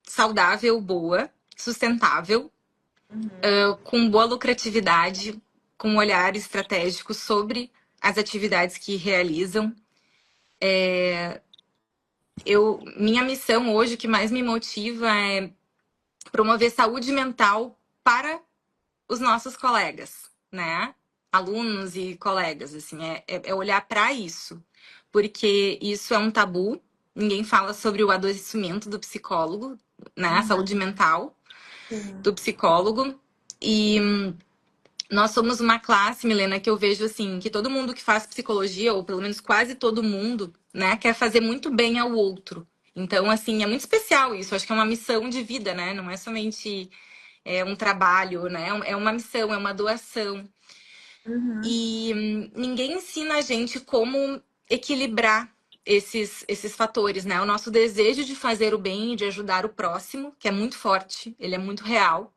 saudável, boa, sustentável,
Uhum.
com boa lucratividade, com um olhar estratégico sobre as atividades que realizam. Minha missão hoje, o que mais me motiva é promover saúde mental para os nossos colegas, né? Alunos e colegas, assim, é olhar para isso, porque isso é um tabu. Ninguém fala sobre o adoecimento do psicólogo, né? A saúde mental
Sim.
do psicólogo. E nós somos uma classe, Milena, que eu vejo assim, que todo mundo que faz psicologia, ou pelo menos quase todo mundo, né, quer fazer muito bem ao outro. Então, assim, é muito especial isso. Acho que é uma missão de vida, né? Não é somente um trabalho, né? É uma missão, é uma doação.
Uhum.
E ninguém ensina a gente como equilibrar esses fatores, né? O nosso desejo de fazer o bem e de ajudar o próximo, que é muito forte, ele é muito real,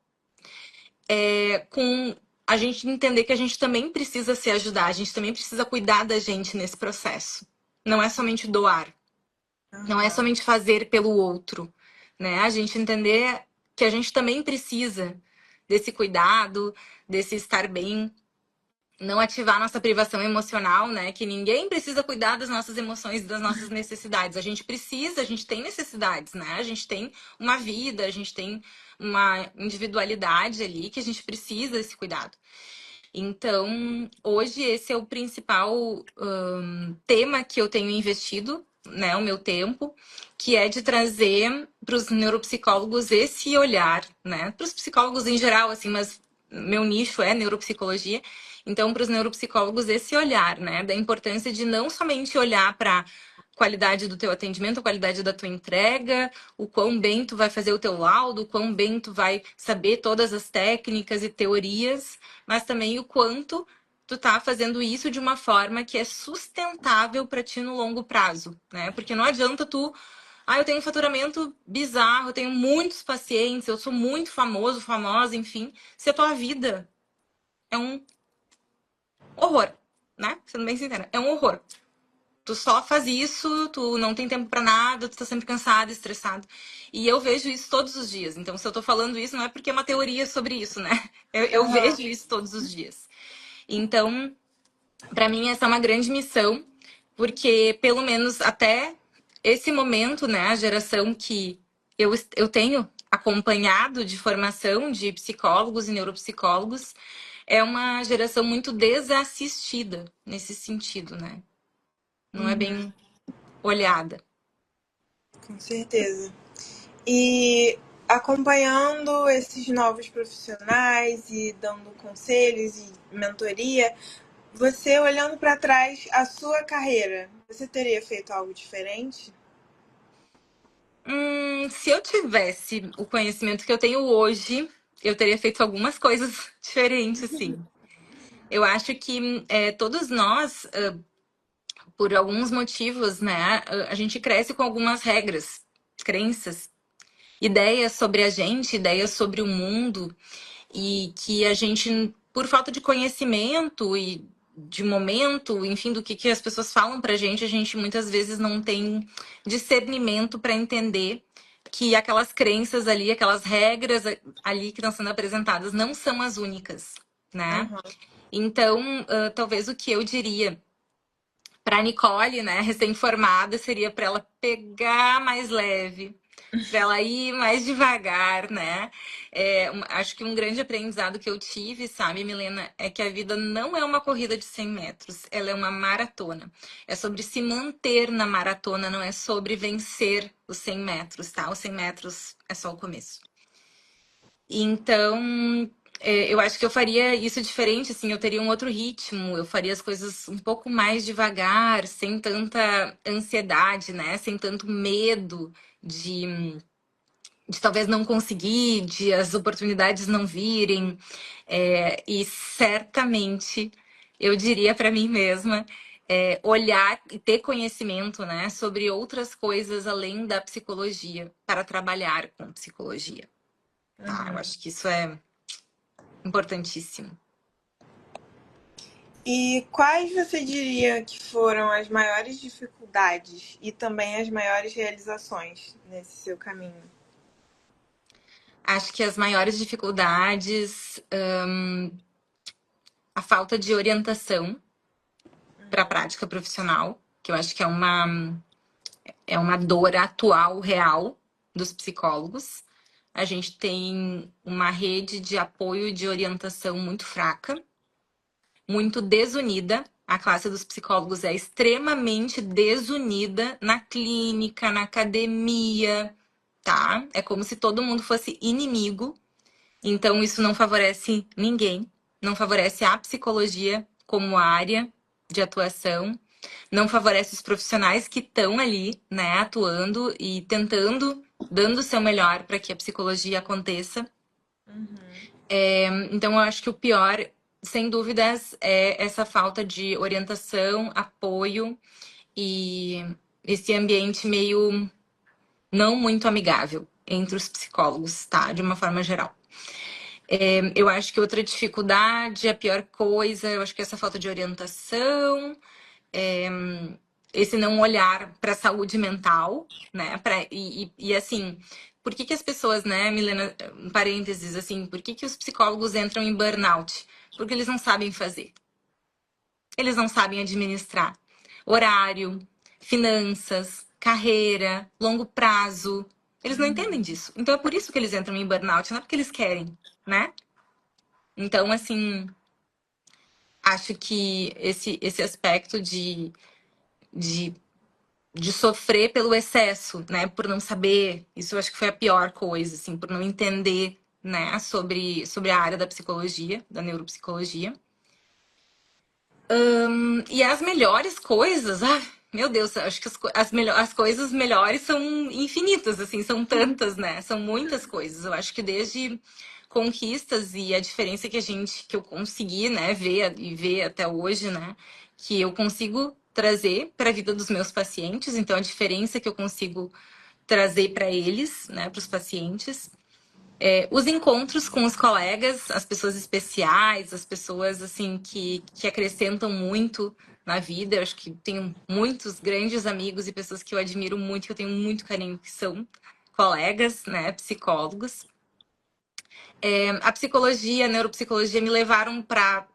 com a gente entender que a gente também precisa se ajudar, a gente também precisa cuidar da gente nesse processo. Não é somente doar, não é
Aham.
somente fazer pelo outro, né? A gente entender que a gente também precisa desse cuidado, desse estar bem, não ativar nossa privação emocional, né? Que ninguém precisa cuidar das nossas emoções e das nossas necessidades. A gente precisa, a gente tem necessidades, né? A gente tem uma vida, a gente tem uma individualidade ali que a gente precisa desse cuidado. Então, hoje esse é o principal tema que eu tenho investido, né, o meu tempo, que é de trazer para os neuropsicólogos esse olhar, né, para os psicólogos em geral, assim, mas meu nicho é neuropsicologia. Então, para os neuropsicólogos, esse olhar, né, da importância de não somente olhar para qualidade do teu atendimento, a qualidade da tua entrega, o quão bem tu vai fazer o teu laudo, o quão bem tu vai saber todas as técnicas e teorias, mas também o quanto tu tá fazendo isso de uma forma que é sustentável para ti no longo prazo, né? Porque não adianta tu, eu tenho um faturamento bizarro, eu tenho muitos pacientes, eu sou muito famoso, famosa, enfim, se a tua vida é um horror, né? Sendo bem sincera, é um horror. Tu só faz isso, tu não tem tempo pra nada, tu tá sempre cansado, estressado. E eu vejo isso todos os dias. Então, se eu tô falando isso, não é porque é uma teoria sobre isso, né? Eu
Aham.
vejo isso todos os dias. Então, pra mim, essa é uma grande missão, porque pelo menos até esse momento, né, a geração que eu tenho acompanhado de formação de psicólogos e neuropsicólogos, é uma geração muito desassistida nesse sentido, né? Não é
Uhum.
bem olhada.
Com certeza. E acompanhando esses novos profissionais e dando conselhos e mentoria, você olhando para trás a sua carreira, você teria feito algo diferente?
Se eu tivesse o conhecimento que eu tenho hoje, eu teria feito algumas coisas diferentes, sim. Eu acho que todos nós, por alguns motivos, né, a gente cresce com algumas regras, crenças, ideias sobre a gente, ideias sobre o mundo, e que a gente, por falta de conhecimento e de momento, enfim, do que as pessoas falam pra gente, a gente muitas vezes não tem discernimento para entender que aquelas crenças ali, aquelas regras ali que estão sendo apresentadas não são as únicas, né?
Aham.
Então, talvez o que eu diria para Nicole, né, recém-formada, seria para ela pegar mais leve, para ela ir mais devagar, né? Acho que um grande aprendizado que eu tive, sabe, Milena, é que a vida não é uma corrida de 100 metros, ela é uma maratona. É sobre se manter na maratona, não é sobre vencer os 100 metros, tá? Os 100 metros é só o começo. Então, eu acho que eu faria isso diferente, assim, eu teria um outro ritmo, eu faria as coisas um pouco mais devagar, sem tanta ansiedade, né? Sem tanto medo de de talvez não conseguir, de as oportunidades não virem. E certamente eu diria para mim mesma olhar e ter conhecimento, né, sobre outras coisas além da psicologia para trabalhar com psicologia. Tá? Eu
Uhum.
acho que isso é importantíssimo.
E quais você diria que foram as maiores dificuldades e também as maiores realizações nesse seu caminho?
Acho que as maiores dificuldades, a falta de orientação para a prática profissional, que eu acho que é uma dor atual, real, dos psicólogos. A gente tem uma rede de apoio e de orientação muito fraca, muito desunida. A classe dos psicólogos é extremamente desunida na clínica, na academia, tá? É como se todo mundo fosse inimigo. Então, isso não favorece ninguém, não favorece a psicologia como área de atuação, não favorece os profissionais que estão ali, né, atuando e tentando, dando o seu melhor para que a psicologia aconteça.
Uhum.
Então, eu acho que o pior, sem dúvidas, é essa falta de orientação, apoio e esse ambiente meio não muito amigável entre os psicólogos, tá? De uma forma geral. Eu acho que outra dificuldade, a pior coisa, eu acho que essa falta de orientação, esse não olhar para a saúde mental, né? Assim, por que as pessoas, né, Milena, um parênteses, assim, por que os psicólogos entram em burnout? Porque eles não sabem fazer. Eles não sabem administrar horário, finanças, carreira, longo prazo. Eles não entendem disso. Então é por isso que eles entram em burnout, não é porque eles querem, né? Então, assim, acho que esse aspecto de de sofrer pelo excesso, né? Por não saber. Isso eu acho que foi a pior coisa, assim, por não entender, né? Sobre a área da psicologia, da neuropsicologia. E as melhores coisas, meu Deus, acho que as coisas melhores são infinitas, assim, são tantas, né? São muitas coisas. Eu acho que desde conquistas e a diferença que eu consegui, né, ver até hoje, né, que eu consigo trazer para a vida dos meus pacientes, então a diferença que eu consigo trazer para eles, né, para os pacientes. Os encontros com os colegas, as pessoas especiais, as pessoas assim que acrescentam muito na vida. Eu acho que tenho muitos grandes amigos e pessoas que eu admiro muito, que eu tenho muito carinho, que são colegas, né, psicólogos. A psicologia, a neuropsicologia me levaram para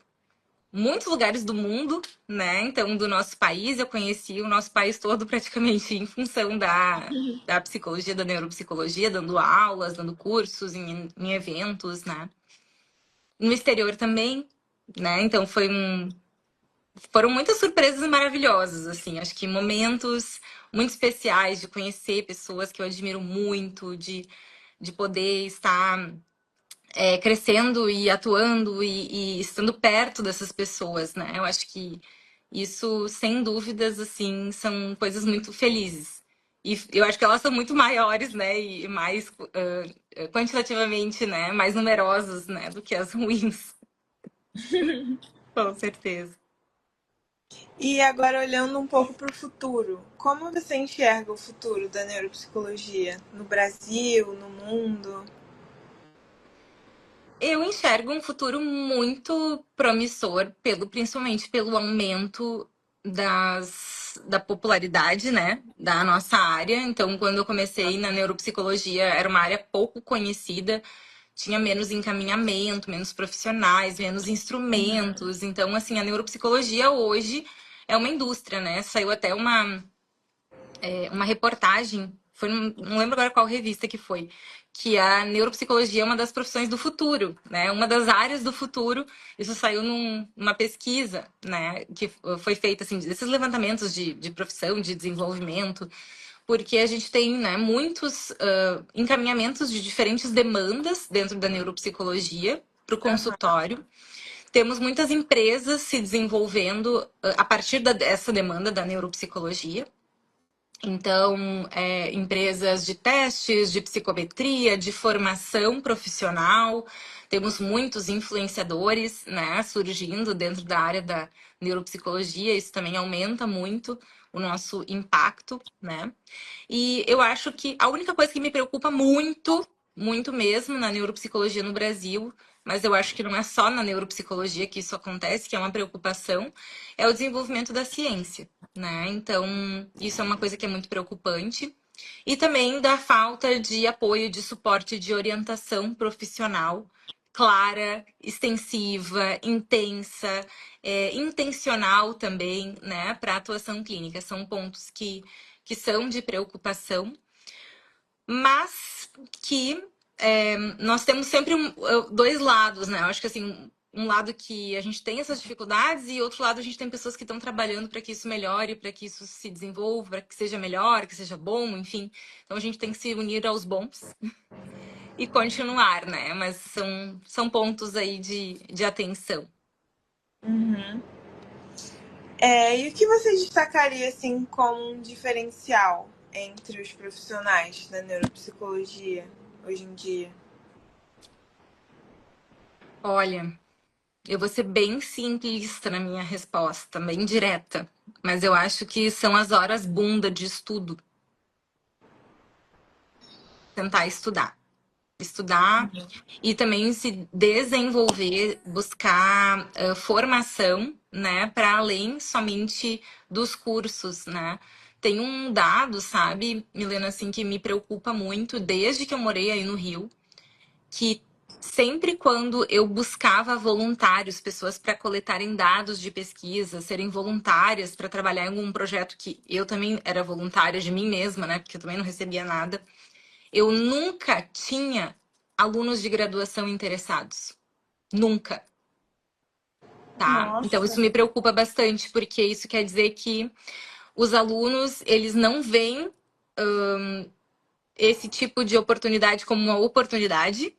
muitos lugares do mundo, né? Então, do nosso país, eu conheci o nosso país todo praticamente em função da psicologia, da neuropsicologia, dando aulas, dando cursos em eventos, né? No exterior também, né? Então, foram muitas surpresas maravilhosas, assim. Acho que momentos muito especiais de conhecer pessoas que eu admiro muito, de poder estar crescendo e atuando e estando perto dessas pessoas, né? Eu acho que isso, sem dúvidas, assim, são coisas muito felizes. E eu acho que elas são muito maiores, né? E mais quantitativamente, né? Mais numerosas, né? Do que as ruins. Com certeza.
E agora olhando um pouco para o futuro, como você enxerga o futuro da neuropsicologia no Brasil, no mundo?
Eu enxergo um futuro muito promissor, principalmente pelo aumento da popularidade, né, da nossa área. Então, quando eu comecei na neuropsicologia, era uma área pouco conhecida, tinha menos encaminhamento, menos profissionais, menos instrumentos. Então, assim, a neuropsicologia hoje é uma indústria, né? Saiu até uma reportagem, não lembro agora qual revista que foi, que a neuropsicologia é uma das profissões do futuro, né? Uma das áreas do futuro. Isso saiu numa pesquisa, né? Que foi feita, assim, desses levantamentos de profissão, de desenvolvimento, porque a gente tem, né, muitos encaminhamentos de diferentes demandas dentro da neuropsicologia para o
Aham.
consultório. Temos muitas empresas se desenvolvendo a partir dessa demanda da neuropsicologia. Então, empresas de testes, de psicometria, de formação profissional. Temos muitos influenciadores, né, surgindo dentro da área da neuropsicologia. Isso também aumenta muito o nosso impacto, né? E eu acho que a única coisa que me preocupa muito, muito mesmo na neuropsicologia no Brasil, mas eu acho que não é só na neuropsicologia que isso acontece, que é uma preocupação, é o desenvolvimento da ciência, né? Então, isso é uma coisa que é muito preocupante. E também da falta de apoio, de suporte, de orientação profissional clara, extensiva, intensa, intencional também, né, para atuação clínica. São pontos que são de preocupação, mas que nós temos sempre dois lados, né? Eu acho que assim, um lado que a gente tem essas dificuldades e outro lado a gente tem pessoas que estão trabalhando para que isso melhore, para que isso se desenvolva, para que seja melhor, que seja bom, enfim. Então a gente tem que se unir aos bons e continuar, né? Mas são pontos aí de atenção.
Uhum. E o que você destacaria assim como um diferencial entre os profissionais da neuropsicologia hoje em dia?
Olha, eu vou ser bem simplista na minha resposta, bem direta, mas eu acho que são as horas bunda de estudo. Tentar estudar. Estudar e também se desenvolver, buscar formação, né, para além somente dos cursos, né? Tem um dado, sabe, Milena, assim, que me preocupa muito desde que eu morei aí no Rio, que sempre quando eu buscava voluntários, pessoas para coletarem dados de pesquisa, serem voluntárias para trabalhar em algum projeto que eu também era voluntária de mim mesma, né? Porque eu também não recebia nada. Eu nunca tinha alunos de graduação interessados. Nunca, tá? Então isso
Nossa,
me preocupa bastante, porque isso quer dizer que os alunos, eles não veem esse tipo de oportunidade como uma oportunidade.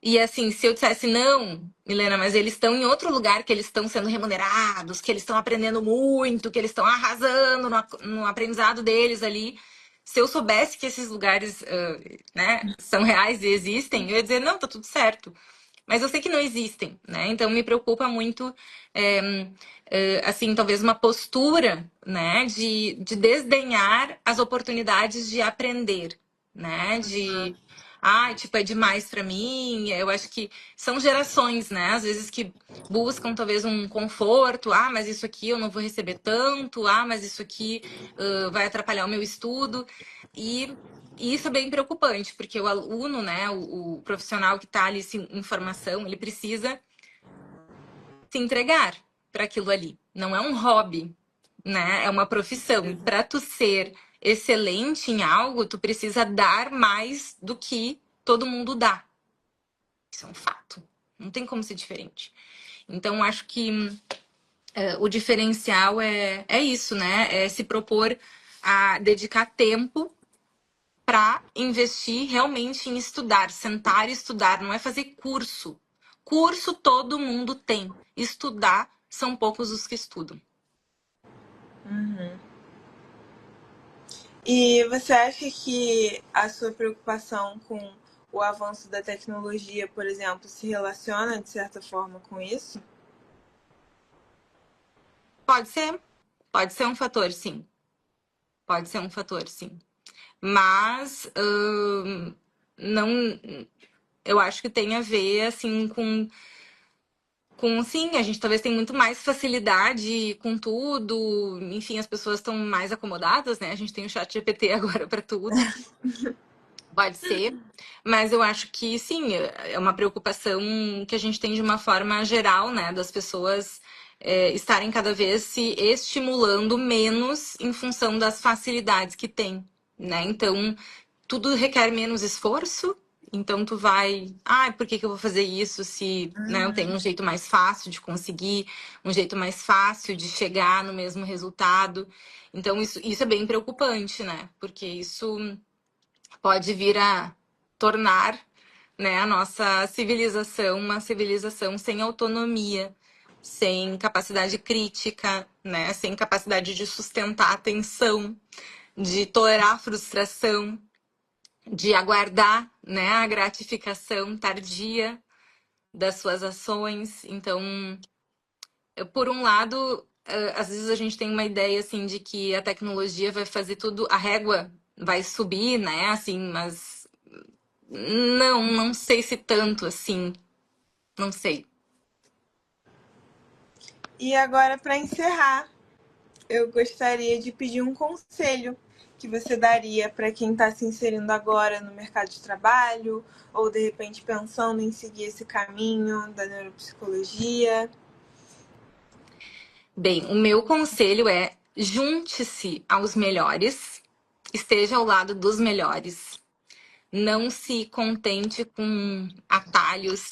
E assim, se eu dissesse, não, Milena, mas eles estão em outro lugar, que eles estão sendo remunerados, que eles estão aprendendo muito, que eles estão arrasando no aprendizado deles ali. Se eu soubesse que esses lugares, né, são reais e existem, eu ia dizer, não, tá tudo certo. Mas eu sei que não existem, né? Então me preocupa muito, assim, talvez uma postura, né, de desdenhar as oportunidades de aprender, né? Tipo, é demais pra mim. Eu acho que são gerações, né? Às vezes que buscam talvez um conforto. Ah, mas isso aqui eu não vou receber tanto. Ah, mas isso aqui vai atrapalhar o meu estudo. E e isso é bem preocupante, porque o aluno, né, o profissional que está ali em formação, ele precisa se entregar para aquilo ali. Não é um hobby, né? É uma profissão. E para tu ser excelente em algo, tu precisa dar mais do que todo mundo dá. Isso é um fato. Não tem como ser diferente. Então, acho que o diferencial é isso, né? É se propor a dedicar tempo para investir realmente em estudar, sentar e estudar, não é fazer curso. Curso todo mundo tem. Estudar são poucos os que estudam.
e você acha que a sua preocupação com o avanço da tecnologia, por exemplo, se relaciona de certa forma com isso?
Pode ser, pode ser um fator, sim. Pode ser um fator, sim. Mas não, eu acho que tem a ver assim com sim, a gente talvez tem muito mais facilidade com tudo, enfim, as pessoas estão mais acomodadas, né? A gente tem o chat GPT agora para tudo. Pode ser, mas eu acho que sim, é uma preocupação que a gente tem de uma forma geral, né, das pessoas estarem cada vez se estimulando menos em função das facilidades que tem, né? Então, tudo requer menos esforço, então tu vai, por que que eu vou fazer isso se, né, eu tenho um jeito mais fácil de conseguir, um jeito mais fácil de chegar no mesmo resultado. Então, isso é bem preocupante, né? Porque isso pode vir a tornar, né, a nossa civilização uma civilização sem autonomia, sem capacidade crítica, né, sem capacidade de sustentar a atenção. de tolerar a frustração, de aguardar, né, a gratificação tardia das suas ações. Então, por um lado, às vezes a gente tem uma ideia assim de que a tecnologia vai fazer tudo, a régua vai subir, né? Assim, mas não sei se tanto assim, não sei.
E agora, para encerrar, eu gostaria de pedir um conselho que você daria para quem está se inserindo agora no mercado de trabalho ou de repente pensando em seguir esse caminho da neuropsicologia.
Bem, o meu conselho é junte-se aos melhores, esteja ao lado dos melhores. Não se contente com atalhos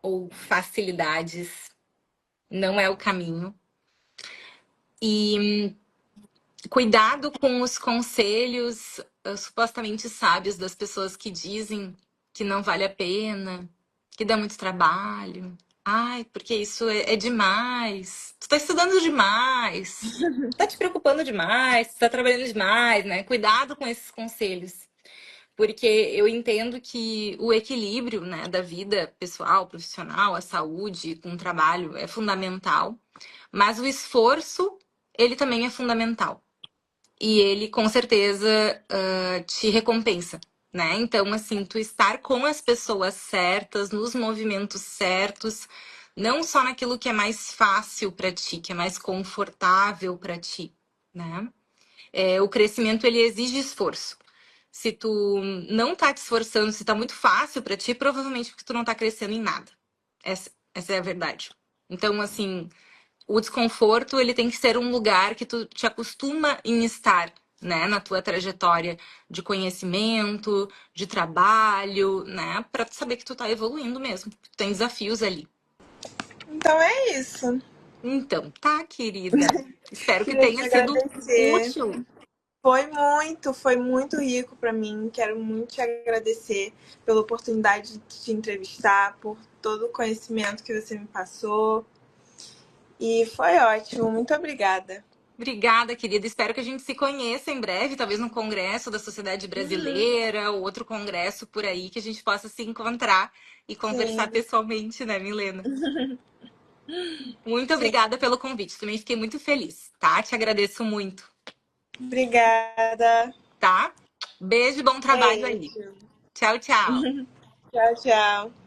ou facilidades. Não é o caminho. E cuidado com os conselhos supostamente sábios das pessoas que dizem que não vale a pena, que dá muito trabalho. Ai, porque isso é demais. Tu tá estudando demais. Tá te preocupando demais, tu tá trabalhando demais, né? Cuidado com esses conselhos. Porque eu entendo que o equilíbrio, né, da vida pessoal, profissional, a saúde com o trabalho é fundamental, mas o esforço, ele também é fundamental. E ele, com certeza, te recompensa, né? Então, assim, tu estar com as pessoas certas, nos movimentos certos, não só naquilo que é mais fácil para ti, que é mais confortável para ti, né? O crescimento, ele exige esforço. Se tu não tá te esforçando, se tá muito fácil para ti, provavelmente porque tu não tá crescendo em nada. Essa é a verdade. Então, assim, o desconforto, ele tem que ser um lugar que tu te acostuma em estar, né, na tua trajetória de conhecimento, de trabalho, né, para tu saber que tu tá evoluindo mesmo. Tu tem desafios ali.
Então é isso.
Então, tá, querida. Espero que
Queria te
tenha sido
agradecer.
útil.
Foi muito rico para mim. Quero muito te agradecer pela oportunidade de te entrevistar, por todo o conhecimento que você me passou. E foi ótimo. Muito obrigada.
Obrigada, querida. Espero que a gente se conheça em breve, talvez num congresso da Sociedade Brasileira ou outro congresso por aí, que a gente possa se encontrar e conversar
Sim,
pessoalmente, né, Milena? Muito
sim.
obrigada pelo convite. Também fiquei muito feliz, tá? Te agradeço muito,
Obrigada.
tá? Beijo e bom trabalho aí.
Beijo.
Tchau, tchau.
Tchau, tchau.